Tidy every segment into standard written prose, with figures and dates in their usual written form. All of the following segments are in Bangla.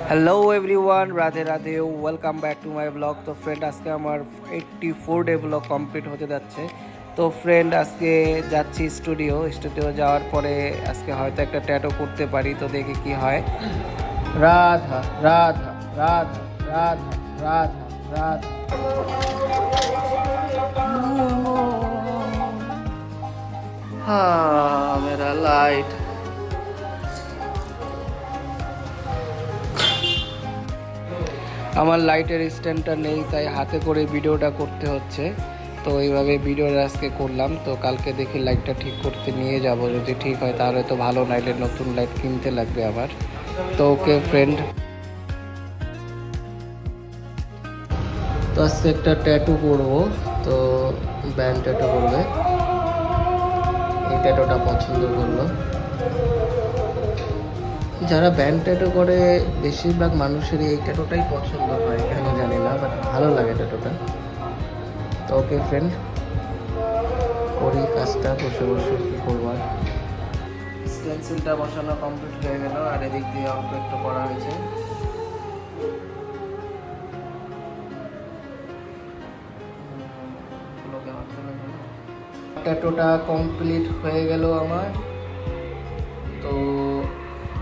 Hello everyone, Radhe Radhe, welcome back to my blog. তো ফ্রেন্ড, আজকে আমার 84 ডে ব্লগ কমপ্লিট হতে যাচ্ছে। তো ফ্রেন্ড, আজকে যাচ্ছি স্টুডিও যাওয়ার পরে আজকে হয়তো একটা ট্যাটু করতে পারি, তো দেখি কি হয়। রাধা রাধা রাধা রাধা রাধা রাধা। হ্যাঁ, মেরা লাইট। আমার লাইটের স্ট্যান্ডটা নেই, তাই হাতে করে ভিডিওটা করতে হচ্ছে। তো এইভাবে ভিডিওটা আজকে করলাম। তো কালকে দেখি লাইটটা ঠিক করতে নিয়ে যাব। যদি ঠিক হয় তাহলে তো ভালো, নাইলে নতুন লাইট কিনতে লাগবে আবার। তো ওকে ফ্রেন্ড, তো আজকে একটা ট্যাটু করব। তো ব্যান্ড ট্যাটু করবে, এই ট্যাটুটা পছন্দ করলো। যারা ব্যান্ড ট্যাটু করে বেশিরভাগ মানুষেরই এই ট্যাটুটাই পছন্দ হয়, কেন জানি না, বাট ভালো লাগে ট্যাটুটা। তো ওকে ফ্রেন্ড, করি কাজটা, বসে বসে কী করবো আর। স্টেন্সিলটা বসানো কমপ্লিট হয়ে গেল, আর এদিক দিয়ে অল্প একটু করা হয়েছে। ট্যাটুটা কমপ্লিট হয়ে গেল আমার। তো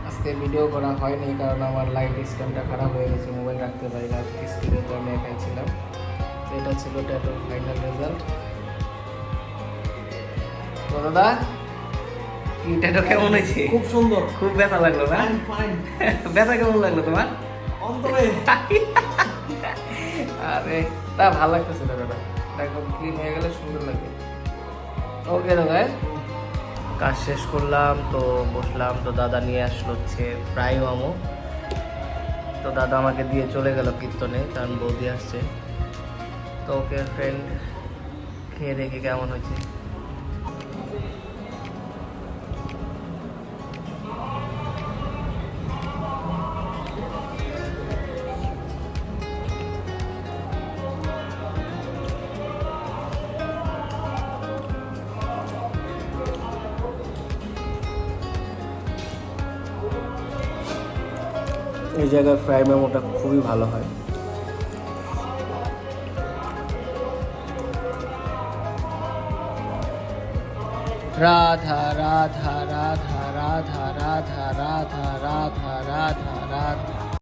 আজকে ভিডিও করা হয়নি, কারণ আমার লাইট স্ট্যান্ডটা খারাপ হয়ে গেছে, মোবাইল রাখতে পারি না স্ক্রিনে, তো আমি একাই ছিলাম। তো এটা ছিল ট্যাটুর ফাইনাল রেজাল্ট। তো দাদা, কি ট্যাটু কেমন হয়েছে? খুব সুন্দর, খুব ব্যথা লাগলো না? ব্যথা কেমন লাগলো তোমার অন্তরে? আরে তা ভালো লাগতেছে দাদা, একদম ক্লিন হয়ে গেলে সুন্দর লাগে। ওকে দাদা, কাজ শেষ করলাম, তো বসলাম। তো দাদা নিয়ে আসলো হচ্ছে ফ্রাই মোমো। তো দাদা আমাকে দিয়ে চলে গেল কীর্তনে, কারণ বৌদি আসছে। তো ওকে ফ্রেন্ড, খেয়ে দেখি কেমন হয়েছে। এই জায়গায় ফ্রাই মোমোটা খুবই ভালো হয়। রাধা রাধা রাধা রাধা রাধা রাধা রাধা রাধা রাধা।